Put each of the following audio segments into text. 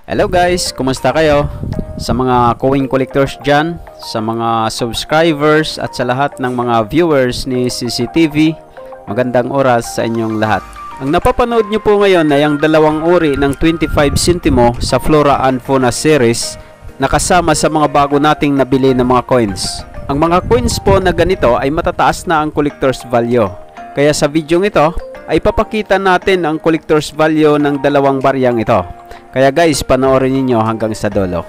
Hello guys, kumusta kayo? Sa mga coin collectors dyan, sa mga subscribers at sa lahat ng mga viewers ni CCTV, magandang oras sa inyong lahat. Ang napapanood nyo po ngayon ay ang dalawang uri ng 25 centimo sa Flora and Fauna series na kasama sa mga bago nating nabili ng mga coins. Ang mga coins po na ganito ay matataas na ang collector's value. Kaya sa video ito ay papakita natin ang collector's value ng dalawang baryang ito. Kaya guys, panoorin niyo hanggang sa dulo.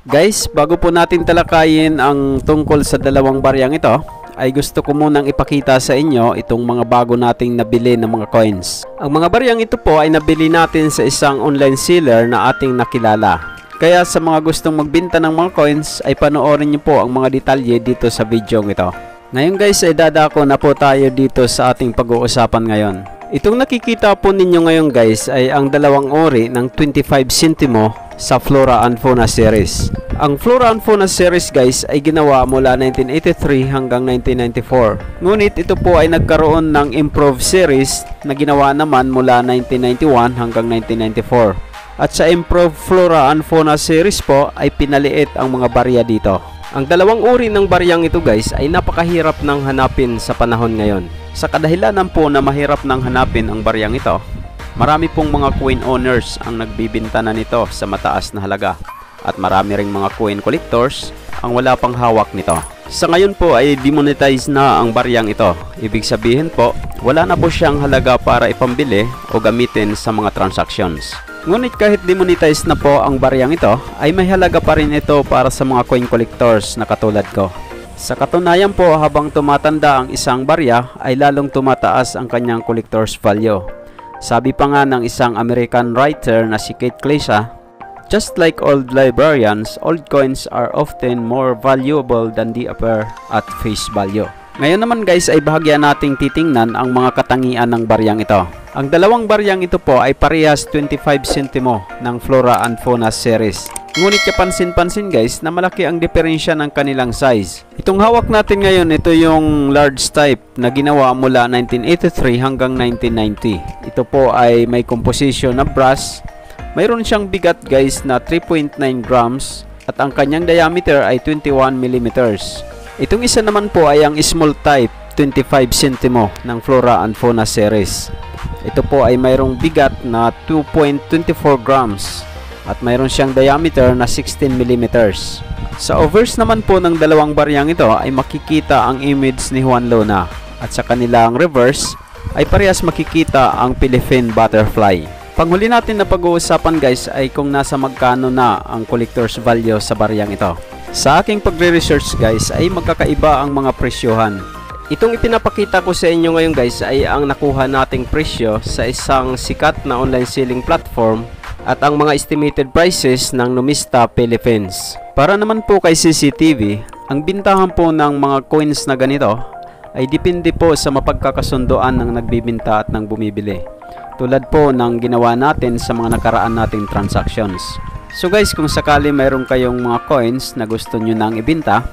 Guys, bago po natin talakayin ang tungkol sa dalawang baryang ito, ay gusto ko munang ipakita sa inyo itong mga bago nating nabili ng mga coins. Ang mga baryang ito po ay nabili natin sa isang online seller na ating nakilala. Kaya sa mga gustong magbenta ng mga coins ay panoorin niyo po ang mga detalye dito sa video ito. Ngayon guys ay dadako na po tayo dito sa ating pag-uusapan ngayon. Itong nakikita po ninyo ngayon guys ay ang dalawang uri ng 25 centimo sa Flora and Fauna series. Ang Flora and Fauna series guys ay ginawa mula 1983 hanggang 1994. Ngunit ito po ay nagkaroon ng improved series na ginawa naman mula 1991 hanggang 1994. At sa improved Flora and Fauna series po ay pinaliit ang mga barya dito. Ang dalawang uri ng baryang ito guys ay napakahirap nang hanapin sa panahon ngayon. Sa kadahilanan po na mahirap nang hanapin ang baryang ito, marami pong mga coin owners ang nagbibenta na nito sa mataas na halaga. At marami ring mga coin collectors ang wala pang hawak nito. Sa ngayon po ay demonetize na ang baryang ito. Ibig sabihin po, wala na po siyang halaga para ipambili o gamitin sa mga transactions. Ngunit kahit demonetize na po ang baryang ito, ay may halaga pa rin ito para sa mga coin collectors na katulad ko. Sa katunayan po, habang tumatanda ang isang barya, ay lalong tumataas ang kanyang collector's value. Sabi pa nga ng isang American writer na si Kate Klesa, "Just like old librarians, old coins are often more valuable than they appear at face value." Ngayon naman guys ay bahagya nating titingnan ang mga katangian ng baryang ito. Ang dalawang baryang ito po ay parehas 25 centimo ng Flora and Fauna series. Ngunit kapansin-pansin guys na malaki ang diferensya ng kanilang size. Itong hawak natin ngayon, ito yung large type na ginawa mula 1983 hanggang 1990. Ito po ay may composition na brass. Mayroon siyang bigat guys na 3.9 grams at ang kanyang diameter ay 21 millimeters. Itong isa naman po ay ang small type 25 centimo ng Flora and Fauna series. Ito po ay mayroong bigat na 2.24 grams at mayroon siyang diameter na 16 millimeters. Sa overs naman po ng dalawang baryang ito ay makikita ang image ni Juan Luna at sa kanilang reverse ay parehas makikita ang Philippine butterfly. Panghuli natin na pag-uusapan guys ay kung nasa magkano na ang collector's value sa baryang ito. Sa aking pagre-research guys ay magkakaiba ang mga presyohan. Itong ipinapakita ko sa inyo ngayon guys ay ang nakuha nating presyo sa isang sikat na online selling platform at ang mga estimated prices ng Numista Philippines. Para naman po kay CCTV, ang bintahan po ng mga coins na ganito ay depende po sa mapagkakasundoan ng nagbibinta at ng bumibili. Tulad po ng ginawa natin sa mga nakaraan nating transactions. So guys, kung sakali mayroon kayong mga coins na gusto nyo nang ibenta,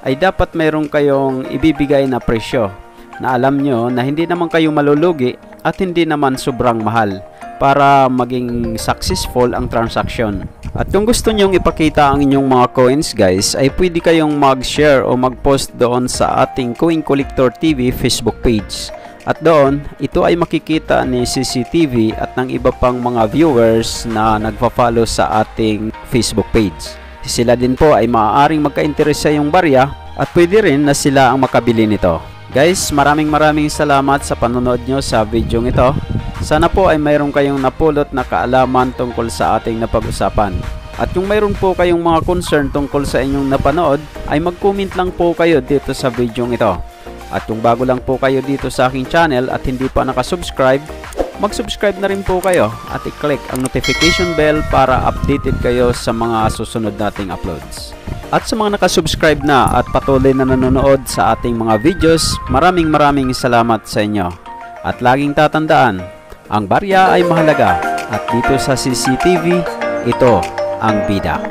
ay dapat mayroon kayong ibibigay na presyo na alam nyo na hindi naman kayo malulugi at hindi naman sobrang mahal para maging successful ang transaction. At kung gusto nyong ipakita ang inyong mga coins guys, ay pwede kayong mag-share o mag-post doon sa ating Coin Collector TV Facebook page. At doon, ito ay makikita ni CCTV at ng iba pang mga viewers na nagpa-follow sa ating Facebook page. Sila din po ay maaaring magka-interest sa iyong barya at pwede rin na sila ang makabili nito. Guys, maraming salamat sa panonood nyo sa video ito. Sana po ay mayroon kayong napulot na kaalaman tungkol sa ating napag-usapan. At kung mayroon po kayong mga concern tungkol sa inyong napanood, ay mag-comment lang po kayo dito sa video ito. At kung bago lang po kayo dito sa aking channel at hindi pa nakasubscribe, mag-subscribe na rin po kayo at i-click ang notification bell para updated kayo sa mga susunod nating uploads. At sa mga nakasubscribe na at patuloy na nanonood sa ating mga videos, maraming salamat sa inyo. At laging tatandaan, ang barya ay mahalaga at dito sa CCTV, ito ang bida.